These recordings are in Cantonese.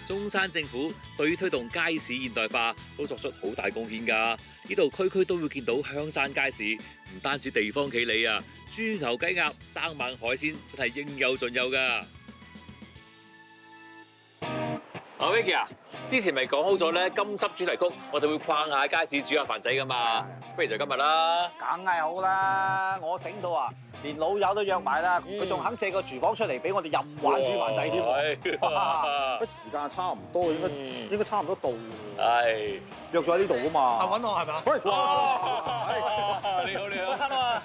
中山政府對於推動街市現代化都作出好大貢獻㗎。呢度區區都會見到香山街市，唔單止地方企理啊，豬牛雞鴨、生猛海鮮真係應有盡有㗎。阿 Vicky 啊，之前咪講好咗咧，今輯主題曲我哋會逛下街市煮下飯仔㗎嘛，不如就今日啦。梗係好啦，我醒到啊，連老友都約埋啦，佢仲肯借個廚房出嚟俾我哋任玩煮飯仔添喎。哇！時間差唔多，應該差唔多到。係約咗喺呢度㗎嘛。揾我係嘛？喂！你好你好。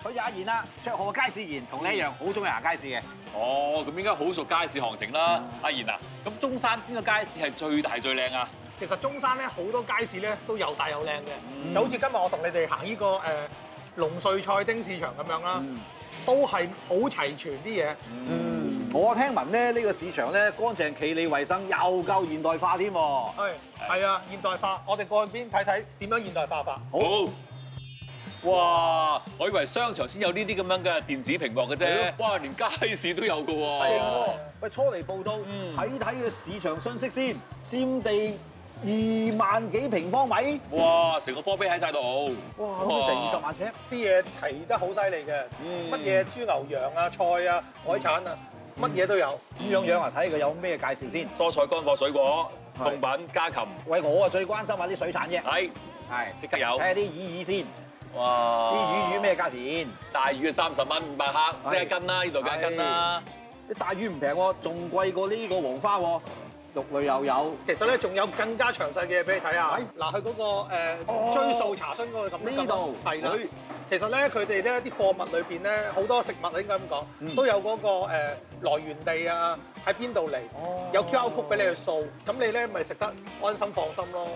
佢就阿賢啦，著號嘅街市賢，同你一樣好中意行街市嘅。哦，咁應該好熟街市行情啦。阿賢啊，咁中山邊個街市係最大最靚啊？其實中山咧好多街市咧都有大有靚嘅，就好似今日我同你哋行呢個龍瑞菜丁市場咁樣啦，都係好齊全啲嘢。我聽聞咧呢個市場咧乾淨企理衞生，又夠現代化添喎。係啊，現代化，我哋過去邊睇睇點樣現代化法。好。哇！我以為商場先有呢啲咁樣嘅電子屏幕嘅啫，哇！連街市都有㗎喎。勁喎！喂，初嚟報到，睇睇個市場信息先，佔地2萬幾平方米。哇！成個科比喺晒度。哇！咁成20萬尺，啲嘢齊得好犀利嘅，乜嘢豬牛羊啊、菜啊、海產啊，乜嘢都有。咁樣啊，睇佢有咩介紹先。蔬菜、乾貨、水果、凍品、家禽。喂，我啊最關心下啲水產啫。係即刻有。睇下啲魚先。哇！啲魚咩價錢？大魚30蚊500克，即係一斤啦，呢度梗係一斤啦。啲大魚唔平喎，仲貴過呢個黃花喎。肉類又有，其實咧仲有更加詳細嘅嘢俾你睇下。嗱，佢嗰個追溯查詢嗰個咁呢度係啦。其實咧，佢哋咧啲貨物裏邊咧，好多食物應該咁講，都有嗰個來源地啊，喺邊度嚟，有 QR code 俾你去掃，咁你咧咪食得安心放心咯。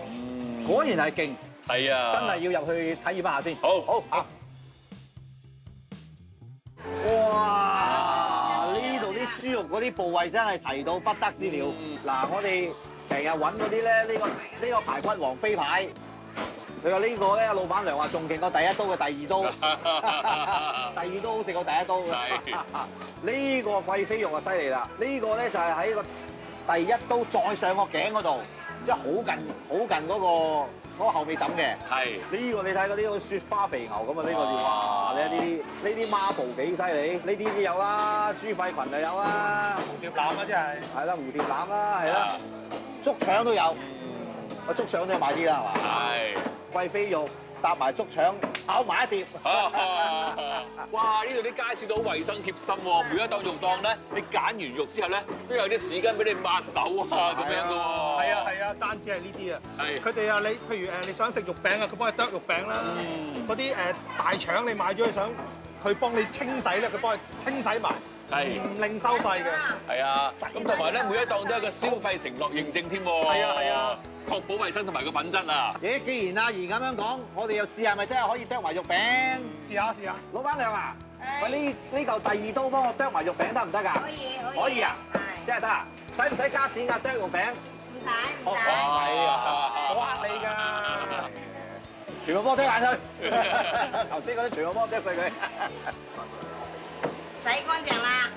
果然係勁。係啊！真係要入去體驗一下先。好。哇！呢度啲豬肉嗰啲部位真係齊到不得之了。嗱，我哋成日揾嗰啲咧，呢個排骨王飛牌，佢話呢個咧，老闆娘話仲勁過第一刀嘅第二刀，第二刀好食過第一刀嘅。呢個貴妃肉就犀利啦，呢個咧就係喺個第一刀再上個頸嗰度，即係好近嗰個後尾枕嘅。係呢個你睇嗰啲好似雪花肥牛咁啊！呢個哇，你睇呢啲孖步幾犀利？呢啲都有啦，豬肺裙就有啦，蝴蝶腩啊，真係係啦，蝴蝶腩啦，係啦，竹腸都有，啊竹腸都有買啲啦，係嘛？係貴妃肉搭埋竹腸炒埋一碟。哇！呢度啲街市都好衞生貼心喎，每一檔肉檔咧，你揀完肉之後咧，都有啲紙巾俾你抹手啊咁樣嘅喎。係啊，單止係呢啲啊。係。佢哋啊，你譬如你想食肉餅啊，佢幫你剁肉餅啦。嗰啲大腸你買咗，你想佢幫你清洗咧，佢幫你清洗埋。係。唔另收費嘅。係啊。咁同埋咧，每一檔都有個消費承諾認證添喎。係啊。確保衞生同埋個品質啊！咦，既然阿賢咁樣講，我哋又試下咪真係可以剁埋肉餅？試下。老闆娘啊，喂呢嚿第二刀幫我剁埋肉餅得唔得㗎？可以啊，真係得啊！使唔使加錢㗎剁肉餅？唔使。係啊，我呃你㗎，全部幫我剁爛佢。頭先嗰啲全部幫我剁碎佢。洗乾淨啦。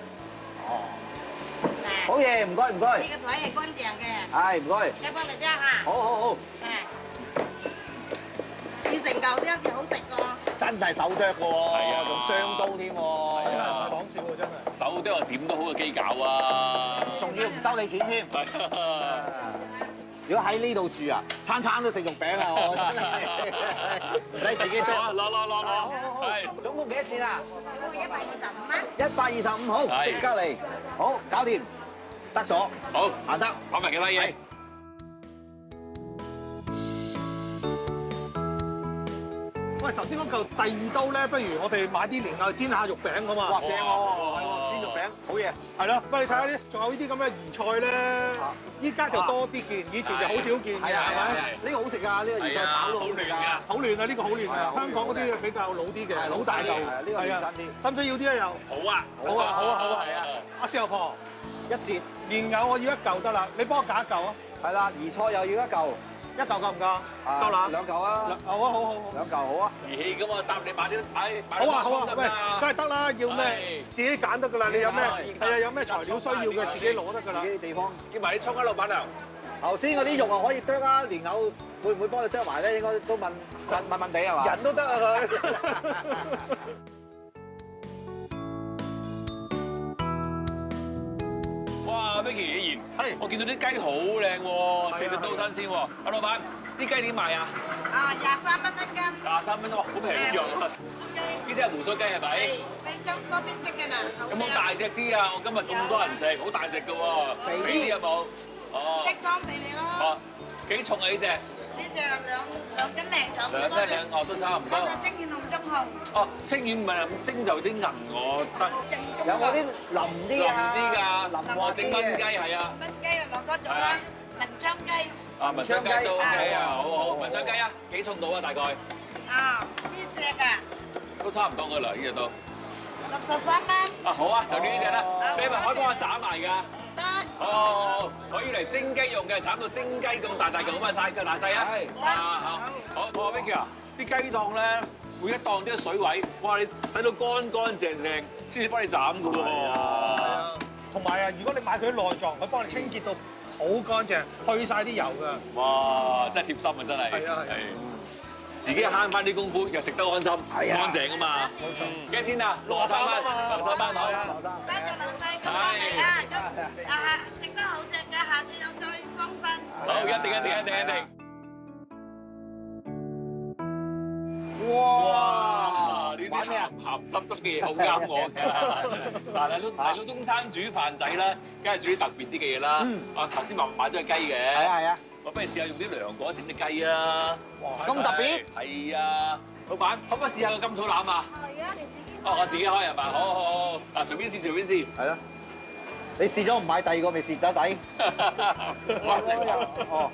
好嘢，唔該。呢個台係乾淨嘅。係，唔該。一幫你揸下。好。要成嚿啲至好食個。真係手剁嘅喎，仲雙刀添喎。真係唔係講笑喎，真係。手剁話點都好過機搞啊！仲要唔收你錢添。如果喺呢度住啊，餐餐都食肉餅啊，我真係唔使自己剁。攞。好，總共幾多錢啊125蚊。125，好，即刻嚟。好，搞掂，得咗。好，行得。講埋其他嘢。喂，頭先嗰嚿第二刀咧，不如我哋買啲蓮藕煎下肉餅咁嘛。哇，正喎，係喎，煎肉餅，好嘢。係咯，不過你睇下啲，仲有呢啲咁嘅魚菜咧，依家就多啲見，以前就好少見嘅，係咪？呢個好食㗎，呢個魚菜炒到好食㗎。好嫩啊！呢個好嫩啊！香港嗰啲比較老啲嘅，老大嚿。呢個係真啲。使唔使要啲啊？又好啊！係啊！阿師阿婆，一節蓮藕我要一嚿得啦，你幫我揀一嚿啊！係啦，魚菜又要一嚿。一嚿夠唔夠？夠啦，兩嚿啊！好啊，好。兩嚿好啊！兒戲咁啊，搭你買啲好啊，喂，梗係得啦，要咩自己揀得㗎啦。你有咩係啊？有咩材料需要嘅自己攞得㗎啦。自己地方叫埋啲葱啊，老闆娘。頭先嗰啲肉啊可以剁啦，蓮藕會唔會幫你剁埋咧？應該都問地係嘛？人都得啊佢。哇，Vicky 依然，係我見到啲雞好靚喎，隻隻都新鮮喎。阿老闆，啲雞點賣啊？啊，23蚊一斤。 23蚊喎，好平喎。雞，呢只係胡鬚雞係咪？係非洲嗰邊織嘅啦。有冇大隻啲啊？我今日咁多人食，好大隻㗎喎。肥啲肥啲有冇？哦。即湯俾你咯。哦，幾重啊呢只？呢只兩斤零重。兩斤兩哦都差唔多。嗰隻蒸完紅中紅。哦，清遠唔係咁蒸就啲銀我得。正宗。有冇啲腍啲腍啊？啲㗎，腍我整燜雞係啊。燜雞啊，兩個種啦。文昌雞。啊，文昌雞都 OK 啊，好好。文昌雞啊，幾重到啊大概？啊，呢只啊，都差唔多㗎啦，呢只都。 63蚊。啊好啊，就呢隻啦。哦你咪可以幫我斬埋㗎？得。哦，我要嚟蒸雞用嘅，斬到蒸雞咁大嚿咁啊，大嚿大細啊！係啊好，我話 Vicky 啊，啲雞檔咧，每一檔啲水位，哇！你洗到乾乾淨淨先至幫你斬㗎喎。同埋啊，如果你買佢啲內臟，佢幫你清潔到好乾淨，去晒啲油㗎。哇！真係貼心啊，真係。係啊係。自己慳翻啲功夫，又食得安心，係啊乾淨啊嘛。冇錯。幾多錢啊？63蚊，63蚊好。多謝老細咁幫你啊，咁啊食得好正嘅，下次有再幫襯。好，一定。哇！呢啲玩咩啊？鹹濕濕嘅嘢好啱我㗎。嗱，嚟到中山煮飯仔啦，梗係煮啲特別啲嘅嘢啦。啊，頭先話買咗隻雞嘅。係啊。我不如試下用啲涼果整啲雞啊！哇咁特別？係啊，老闆，可唔可以試下個甘草腩啊？係啊，你自己。哦，我自己開係嘛？好。嗱，隨便試。係咯。你試咗唔買第二個，咪蝕咗底。哦。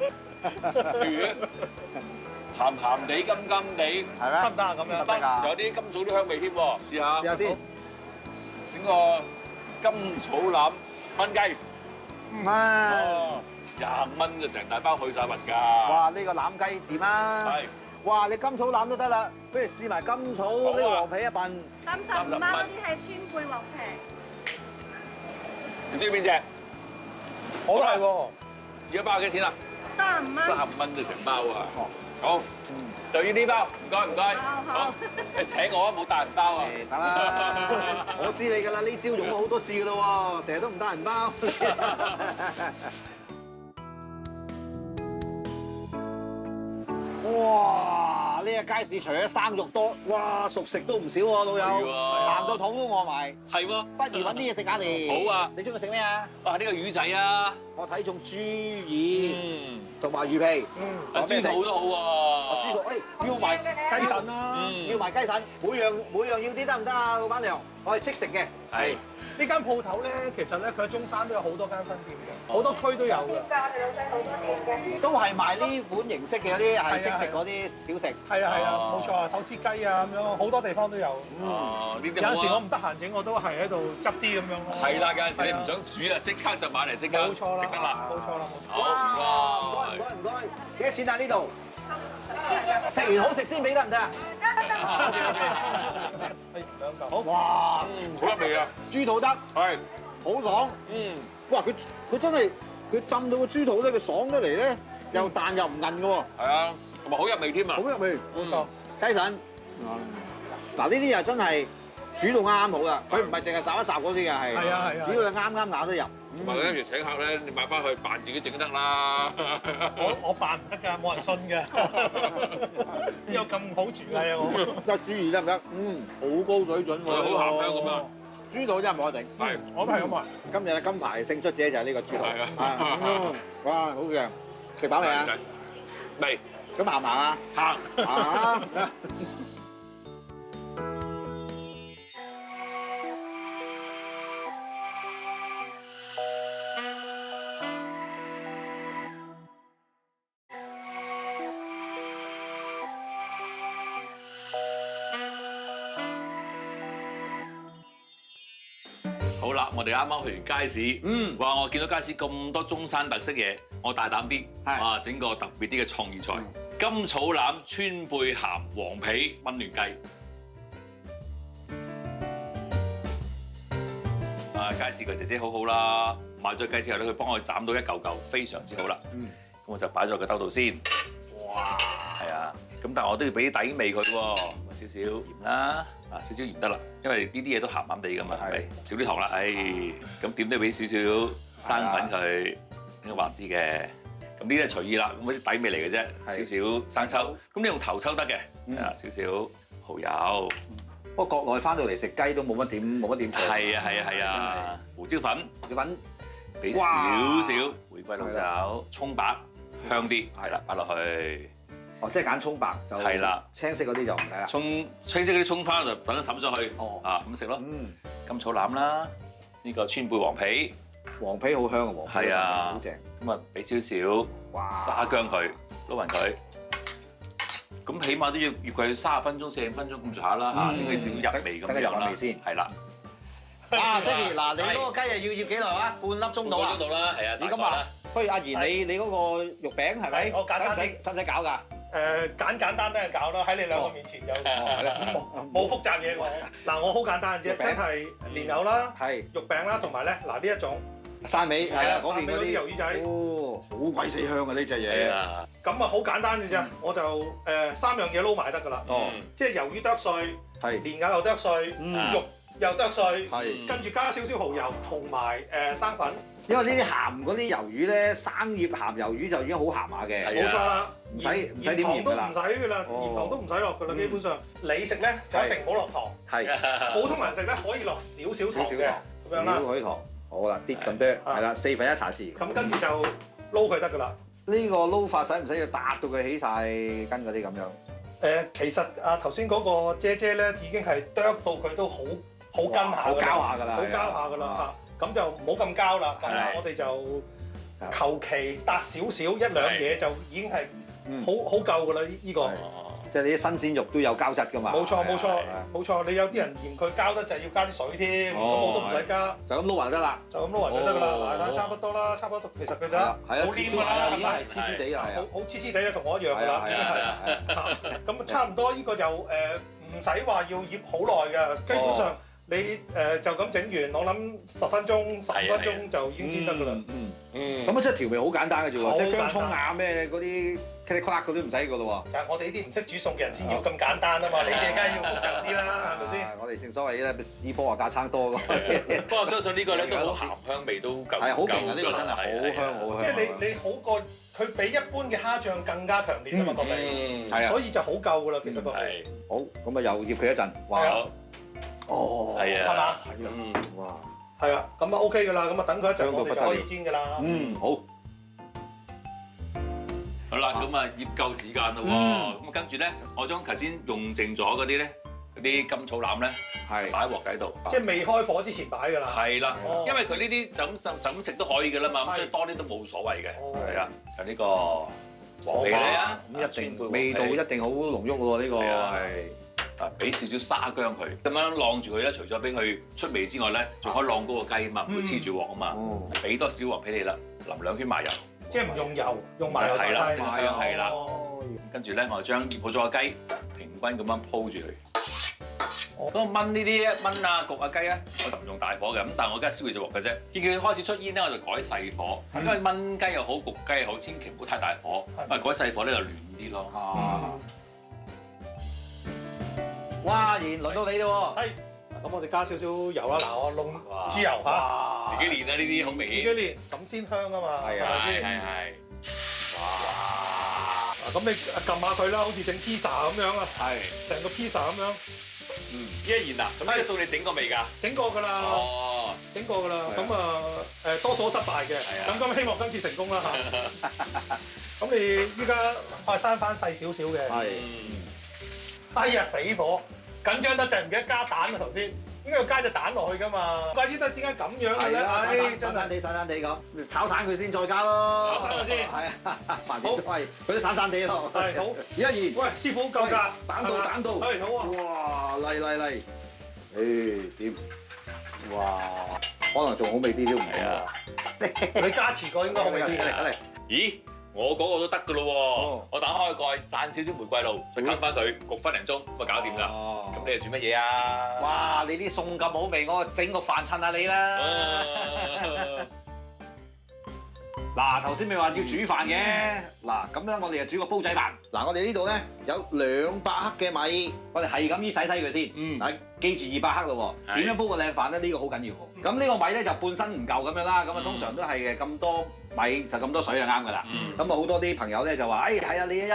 鹹鹹地、甘甘地，係咩？得唔得啊？咁樣得，有啲甘草啲香味添喎，試下。試下先。整個甘草腩炆雞，啊！哦，20蚊就成大包去晒核㗎。哇！呢個腩雞掂啊！係。哇！你甘草腩都得啦，不如試埋甘草呢個黃皮一份。 35蚊嗰啲係川貝黃皮。唔知邊只？我都係喎。而家包幾錢啊35蚊。 35蚊就成包啊！好，就要呢包，唔該。好，你請我啊，冇大人包啊。得啦，我知你㗎啦，呢招用咗好多次㗎啦喎，成日都唔帶人包。哇！呢個街市除咗生肉多，哇熟食都唔少喎，老係友，喎行到肚都餓埋。係喎，不如揾啲嘢食下嚟。好啊你中意食咩啊？哇！呢個魚仔啊，我睇中豬耳同埋魚皮。嗯。豬肚都好喎。豬肚，誒要埋雞腎啦。要埋雞腎，每樣要啲得唔得啊，老闆娘？我係即食嘅。係。呢間鋪頭咧，其實咧佢喺中山都有好多間分店嘅，好多區都有嘅。都係賣呢款形式嘅嗰啲係即食嗰啲小食。係啊係啊，哦冇錯啊，手撕雞啊咁樣，好多地方都有。哦，呢啲有陣時我好啊。唔得閒整，我都係喺度執啲咁樣咯。係啦，有陣時你唔想煮啊，即刻就買嚟即刻冇錯啦，食得啦。冇錯啦，冇錯。好，唔該，幾多錢啊？呢度食完好食先俾得唔得啊？係兩嚿。好，哇！好入味啊！豬肚得，係，好爽。哇！佢真係佢浸到個豬肚咧，佢爽得嚟咧，又彈又唔韌嘅喎，係啊，同埋好入味添啊好！入味。冇錯。雞腎，嗱呢啲又真係煮到啱啱好啦，佢唔係淨係烚一烚嗰啲嘅，係係啊係啊煮到啱啱咬得入。同埋跟住請客咧，你買翻去扮自己整得啦。我扮唔得㗎，冇人信㗎。邊有咁好廚藝啊我？得豬耳得唔得？好高水準喎，好鹹香咁啊！豬肚真係冇得頂。係，我都係咁話。今日嘅金牌勝出者就係呢個豬肚。係啊哇，好嘅，食飽未啊？未咁行唔行啊？行。啊！好啦，我哋啱啱去完街市，哇！我見到街市咁多中山特色嘢，我大膽啲，哇！整個特別啲嘅創意菜，甘草腩川貝鹹黃皮炆嫩雞。啊！街市個姐姐好好啦，買咗雞之後咧，佢幫我斬到一嚿嚿，非常之好啦。咁我就擺咗落個兜度先。哇！係啊，咁但係我都要俾啲底味佢喎，少少鹽啦，少少鹽得啦，因為呢啲嘢都鹹鹹地噶嘛，係咪？少啲糖啦，咁點都要俾少少生粉佢，應該滑啲嘅。咁呢啲係隨意啦，咁啲底味嚟嘅啫，少少生抽，咁你用頭抽得嘅，少少蠔油。不過國內翻到嚟食雞都冇乜點做。係啊，胡椒粉，俾少少玫瑰綠酒，葱白香啲，係啦，擺落去。哦，即係揀葱白就係啦，青色嗰啲就唔使啦。青色嗰啲葱花就等佢滲咗去，咁食咯。甘草欖啦，呢個川貝黃皮。黃皮好香啊，黃皮好正。咁啊，俾少少沙薑佢，撈勻佢。咁起碼都要醃佢30分鐘、40分鐘咁上下啦嚇，應該少入味咁樣啦。係啦。Jackie， 嗱，你嗰個雞又要醃幾耐啊？半粒鐘到啊？半個鐘到啦，係啊。你咁啊，不如阿賢你嗰個肉餅係咪？我簡單啲，使唔使搞㗎？簡單嘅搞咯，喺你兩個面前就冇複雜嘢我。嗱，我好簡單啫，真係蓮藕啦，肉餅啦，同埋咧嗱呢一種汕尾係啦，嗰邊嗰啲魷魚仔，好鬼死香啊呢隻嘢。咁啊好簡單嘅啫，我就3樣嘢撈埋得㗎啦。即係魷魚剁碎，蓮藕又剁碎，肉又剁碎，跟住加少少蠔油同埋生粉。因為呢啲鹹嗰啲魷魚咧，生醃鹹魷魚就已經好鹹下嘅。冇錯啦，唔使點鹽㗎啦，鹽糖都唔使㗎啦，鹽糖都唔使落㗎啦，基本上你食咧就一定唔好落糖。係，普通人食咧可以落少少糖嘅，咁樣啦。少許糖，好啦，啲咁多，係啦，1/4茶匙。咁跟住就撈佢得㗎啦。呢個撈法使唔使要搭到佢起晒筋嗰啲咁樣？其實頭先嗰個姐姐咧已經係剁到佢都好筋下，好膠下㗎啦，好膠下㗎啦嚇。咁就唔好咁膠啦，咁我哋就求其搭少少1兩嘢就已經係好夠㗎啦，呢個。即係你啲新鮮肉都有膠質㗎嘛。冇錯，你有啲人嫌佢膠得就係要加啲水添，咁我都唔使加，就咁撈勻得啦。就咁撈勻就得㗎啦，嗱，差不多啦，差不多。其實佢哋好黏㗎啦，已經係黐黐地啦，好黐黐地啊，同我一樣㗎啦，已經係。咁差唔多呢個就唔使話要醃好耐㗎，基本上。你就咁整完，我諗10分鐘、15分鐘就已經煎得㗎啦。咁啊，即係調味好簡單嘅啫喎，即係薑葱啊咩嗰啲茄哩嗰啲唔使㗎咯喎。就係我哋呢啲唔識煮餸嘅人先要咁簡單啊嘛，你哋梗係要複雜啲啦，係咪先？我哋正所謂咧，屎波啊架撐多㗎。不過我相信呢個咧都好鹹香味都夠。係好勁啊！呢個真係好香好香。即係你好過佢比一般嘅蝦醬更加強烈啊嘛個味，所以就好夠㗎啦，其實個味。好，咁啊又醃佢一陣。哇！係啊，係嘛？哇！係啊，咁啊 OK 㗎啦，咁啊等佢一陣，我哋就可以煎㗎啦。好。好啦，咁啊醃夠時間啦喎，咁啊跟住咧，我將頭先用剩咗嗰啲咧，嗰啲甘草欖咧，擺喺鑊底度。即係未開火之前擺㗎啦。係啦，因為佢呢啲就咁食都可以㗎啦嘛，咁所以多啲都冇所謂嘅。係啊，就呢個黃皮啊，咁一定味道一定好濃郁喎，呢個係。俾少少沙薑佢，咁樣晾住佢咧，除咗俾佢出味之外咧，仲可以晾嗰個雞啊嘛，唔會黐住鑊啊嘛。俾多少黃皮你啦，淋2圈麻油。即係唔用油，用麻油代替。係啦。跟住咧，我就將醃好咗個雞平均咁樣鋪住佢。咁我燜呢啲燜啊焗啊雞咧，我就唔用大火嘅，咁但係我而家燒熱隻鑊嘅啫。見佢開始出煙咧，我就改細火，因為燜雞又好焗雞又好，千祈唔好太大火，因為改細火咧就嫩啲咯。哇！然輪到你咯喎，咁我哋加少少油啦，嗱我弄豬油嚇，自己練啊呢啲好明顯，自己練咁先香啊嘛，係咪先？係。哇！咁你撳下佢啦，好似整 pizza 咁樣啊，成個 pizza 咁樣。依一然啊，咁呢個餸你整過未㗎？整過㗎啦，整過㗎啦，咁啊多數都失敗嘅，咁希望今次成功啦嚇。咁你依家生翻細少少嘅。哎呀死火！緊張得滯，唔記得加蛋啊頭先，應該要加隻蛋落去㗎嘛。怪之得點解咁樣嘅咧？散散地咁，炒散佢先再加咯。炒散佢先。係啊，好，佢都散散地咯。係好。一二，喂師傅夠㗎，蛋到。係好啊。哇！嚟，點？哇！可能仲好味啲都唔係啊。你加持過應該好味啲嘅。咦？我嗰個都得㗎咯喎，我打開個蓋，灒少少玫瑰露，再冚翻佢，焗分零鐘，咁啊搞掂啦。咁你又煮乜嘢啊？哇！你啲餸咁好味，我整個飯襯下你啦。嗱，頭先咪話要煮飯嘅，嗱咁咧我哋就煮個煲仔飯。嗱，我哋呢度咧有200克嘅米，我哋係咁依洗佢先。嗱，記住200克咯喎。點樣煲個靚飯咧？呢個好緊要喎。咁呢個米咧就半身唔夠咁樣啦。咁啊通常都係嘅，咁多米就咁多水就啱㗎啦。咁啊好多啲朋友咧就話：係啊，你一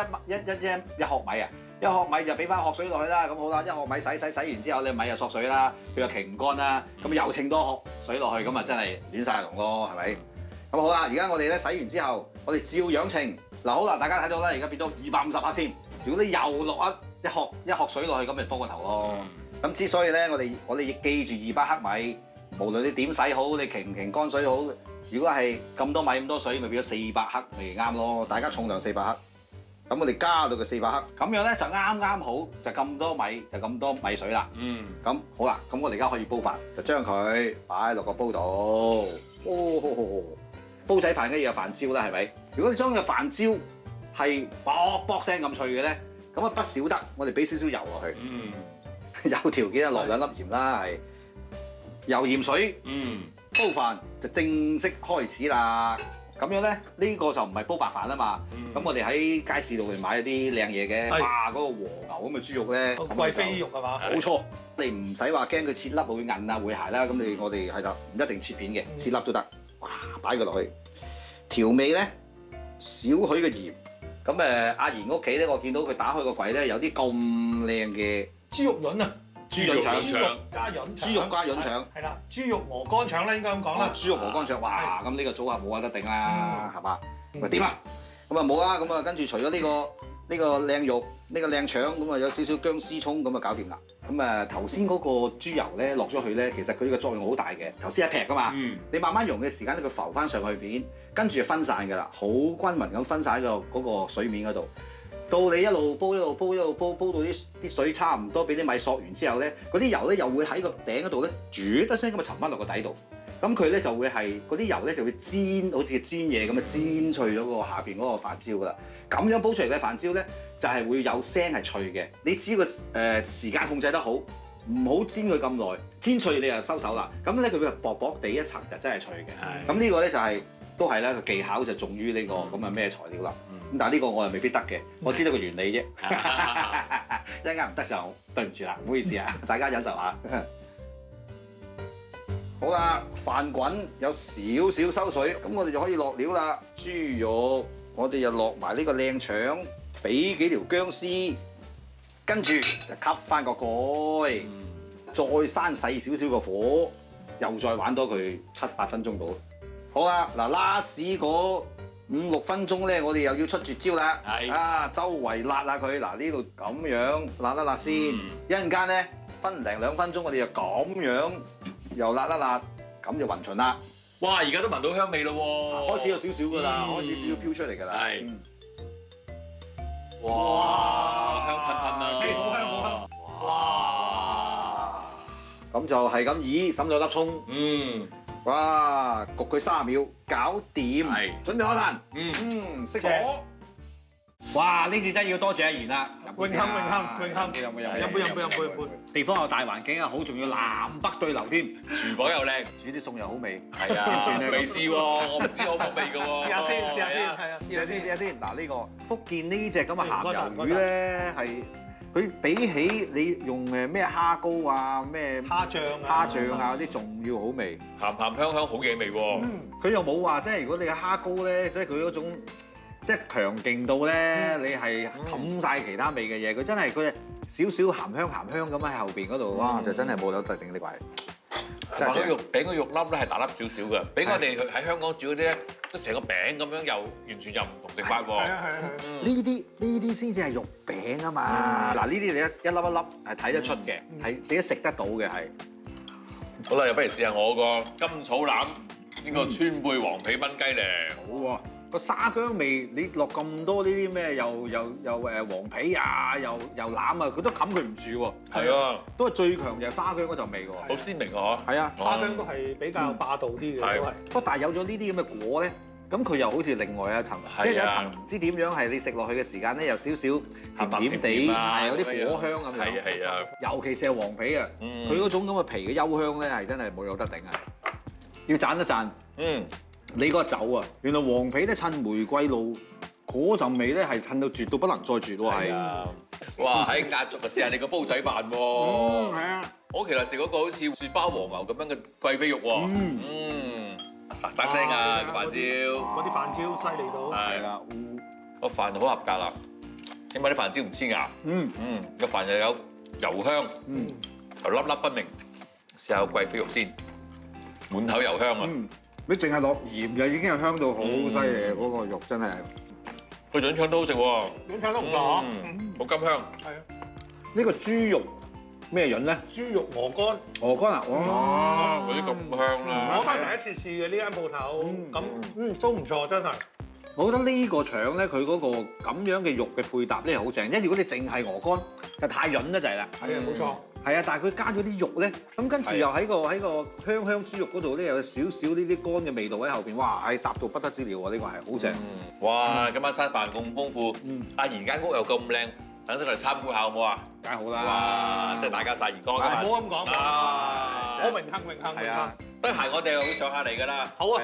殼米啊！一殼米就俾翻殼水落去啦，咁好啦，一殼米洗完之後，你米又索水啦，佢又擎唔乾啦，咁又稱多殼水落去，咁啊真係亂晒龍咯，係咪？咁好啦，而家我哋咧洗完之後，我哋照樣稱。嗱好啦，大家睇到啦，而家變咗250克添。如果你又落一殼水落去，咁咪多個頭咯。咁之所以咧，我哋亦記住200克米，無論你點洗好，你擎唔擎乾水好，如果係咁多米咁多水，咪變咗400克咪啱咯。大家重量400克。咁我哋加到個400克，咁樣咧就啱好，就咁多米，就咁多米水啦。咁好啦，咁我哋而家可以煲飯，就將佢擺落個煲度。煲仔飯梗要有飯焦啦，係咪？如果你將個飯焦係卜聲咁脆嘅咧，咁啊不少得，我哋俾少少油落去。有條件啊，落2粒鹽啦，係。油鹽水，煲飯就正式開始啦。咁樣咧，呢個就唔係煲白飯啊嘛。咁我哋喺街市度嚟買一啲靚嘢嘅，哇！嗰個和牛咁嘅豬肉咧，貴妃肉係嘛？冇錯，你唔使話驚佢切粒會韌啊會鞋啦。咁我哋係就唔一定切片嘅，切粒都得。哇！擺佢落去，調味咧少許嘅鹽。咁阿賢屋企咧，我見到佢打開個櫃咧，有啲咁靚嘅豬肉潤啊！豬潤腸，豬肉加潤腸，係啦，豬肉鵝肝腸咧應該咁講啦。豬肉鵝肝腸，哇！咁呢個組合冇話得頂啦，係嘛？咪點啊？咁啊冇啦，咁啊跟住除咗呢個靚肉，呢個靚腸，咁啊有少少薑絲葱，咁啊搞掂啦。咁啊頭先嗰個豬油咧落咗去咧，其實佢呢個作用好大嘅。頭先一劈噶嘛，你慢慢溶嘅時間咧，佢浮翻上去邊，跟住就分散㗎啦，好均勻咁分散喺嗰個水面嗰度。到你一路煲到啲水差唔多，俾啲米索完之後咧，嗰啲油咧又會喺個頂嗰度咧，煮得聲咁啊沉翻落個底度。咁佢咧就會係嗰啲油咧就會煎，好似煎嘢咁啊，煎脆咗個下邊嗰個飯焦噶啦。咁樣煲出嚟嘅飯焦咧，就係會有聲係脆嘅。你只要個時間控制得好，唔好煎佢咁耐，煎脆你就收手啦。咁咧佢會薄薄地一層就真係脆嘅。咁呢個咧就係都係咧個技巧就重於呢個咁啊咩材料啦。咁但係呢個我又未必得嘅，我知道個原理啫。一陣間唔得就對唔住啦，唔好意思啊，大家忍受下。好啦，飯滾有少少收水，咁我哋就可以落料啦。豬肉，我哋又落埋呢個靚腸，俾幾條薑絲，跟住就吸翻個蓋，再閂細少少個火，又再玩多佢7-8分鐘到。好啦，嗱last嗰5-6分鐘咧，我哋又要出絕招啦。啊，周圍辣下佢，嗱呢度咁樣辣一辣先，一陣間咧分零2分鐘，我哋就咁樣。又辣一辣，咁就勻循啦。哇！而家都聞到香味咯喎，開始有少少㗎啦，開始少少飄出嚟㗎啦。係。哇！香噴噴啊！好香好香。哇！咁就係咁，咦？滲咗粒葱。哇！焗佢30秒，搞掂。係。準備開飯。熄火。哇！呢次真係要多謝阿賢啦。榮幸。飲杯。地方有大環境啊，好，仲要南北對流添。廚房又靚，煮啲餸又好味。係啊，未試喎，我唔知好唔好味㗎喎。試下先，試下先。嗱呢個福建呢隻咁嘅鹹魷魚咧，係佢比起你用咩蝦膏啊、咩蝦醬啊嗰啲仲要好味。鹹香好嘢味喎。佢又冇話即係如果你嘅蝦膏咧，即係佢嗰種。即係強勁到咧，你係冚晒其他味嘅嘢，佢真係佢少少鹹香咁喺後邊嗰度，哇！就真係冇得特定呢個係。真係肉餅嘅肉粒咧係大粒少少嘅，比我哋喺香港煮嗰啲咧，都成個餅咁樣，又完全又唔同食法喎。呢啲先至係肉餅啊嘛。嗱呢啲你一粒一粒係睇得出嘅，係自己食得到嘅係。好啦，又不如試下我個甘草腩呢個川貝黃皮炆雞咧。好喎。個沙薑味，你落咁多呢啲咩又黃皮啊，又腩啊，佢都冚佢唔住喎。係啊，都係最強就係沙薑嗰陣味喎。好鮮明啊！係啊，沙薑都係比較霸道啲嘅，都係。不過但係有咗呢啲咁嘅果咧，咁佢又好似另外一層，即係有一層唔知點樣係你食落去嘅時間咧，有少少甜地，係有啲果香咁樣。係啊，尤其是係黃皮啊，佢嗰種咁嘅皮嘅幽香咧，係真係冇有得頂啊！要讚一讚。你嗰個酒啊，原來黃皮咧襯玫瑰露嗰陣味咧係襯到絕到不能再絕喎，係。啊！哇！喺壓軸啊，試下你個煲仔飯喎。係啊。我其實食嗰個好似雪花黃牛咁樣嘅貴妃肉喎。實得聲啊個飯焦。嗰啲飯焦犀利到。係啦。個飯好合格啦，起碼啲飯焦唔黐牙。個飯又有油香。又粒粒分明。試下個貴妃肉先，滿口油香啊！你淨係落鹽就已經係香到好犀利，嗰個肉真係。個潤腸都好食喎。潤腸都唔錯，好甘香。係啊。呢個豬肉咩潤咧？豬肉鵝肝。鵝肝啊！哇！嗰啲咁香啦。我係第一次試嘅呢間鋪頭，咁都唔錯，真係。我覺得呢個腸咧，佢嗰個咁樣嘅肉嘅配搭咧好正，因為如果你淨係鵝肝就太潤得滯啦。係啊，冇錯。係啊，但係佢加咗啲肉咧，咁跟住又喺個香豬肉嗰度咧，又有少少呢啲乾嘅味道喺後邊，哇！係搭到不得之了喎，呢個係好正。哇！今晚餐飯咁豐富，阿賢間屋又咁靚，等陣我嚟參觀下好唔好啊？梗係好啦。哇！即係大家晒鹽光㗎嘛。唔好咁講。好榮幸。係啊。得閒我哋會上下嚟㗎啦。好啊，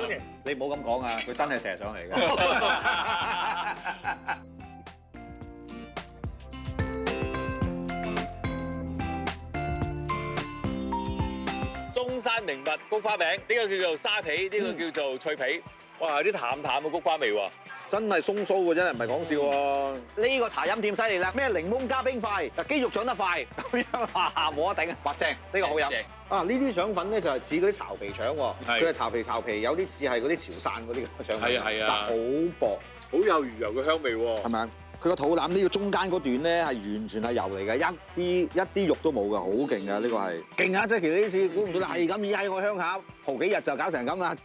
歡迎。你唔好咁講啊，佢真係成日上嚟㗎。中山名物菊花餅，呢個叫做沙皮，呢個叫做脆皮。哇！有啲淡淡嘅菊花味喎。真係鬆酥嘅真係，唔係講笑喎。呢個茶飲店犀利啦，咩檸檬加冰塊，嗱肌肉長得快，咁樣冇得頂啊！白正，呢個好飲。啊，呢啲腸粉咧就係似嗰啲巢皮腸喎，佢係巢皮，有啲似係嗰啲潮汕嗰啲腸粉，係啊，但好薄，好有魚油嘅香味喎。係咪啊？佢個肚腩呢個中間嗰段咧係完全係油嚟嘅，一啲肉都冇㗎，好勁㗎！呢個係勁啊！即係其實呢次估唔到係咁，而喺我鄉下蒲幾日就搞成咁啦〜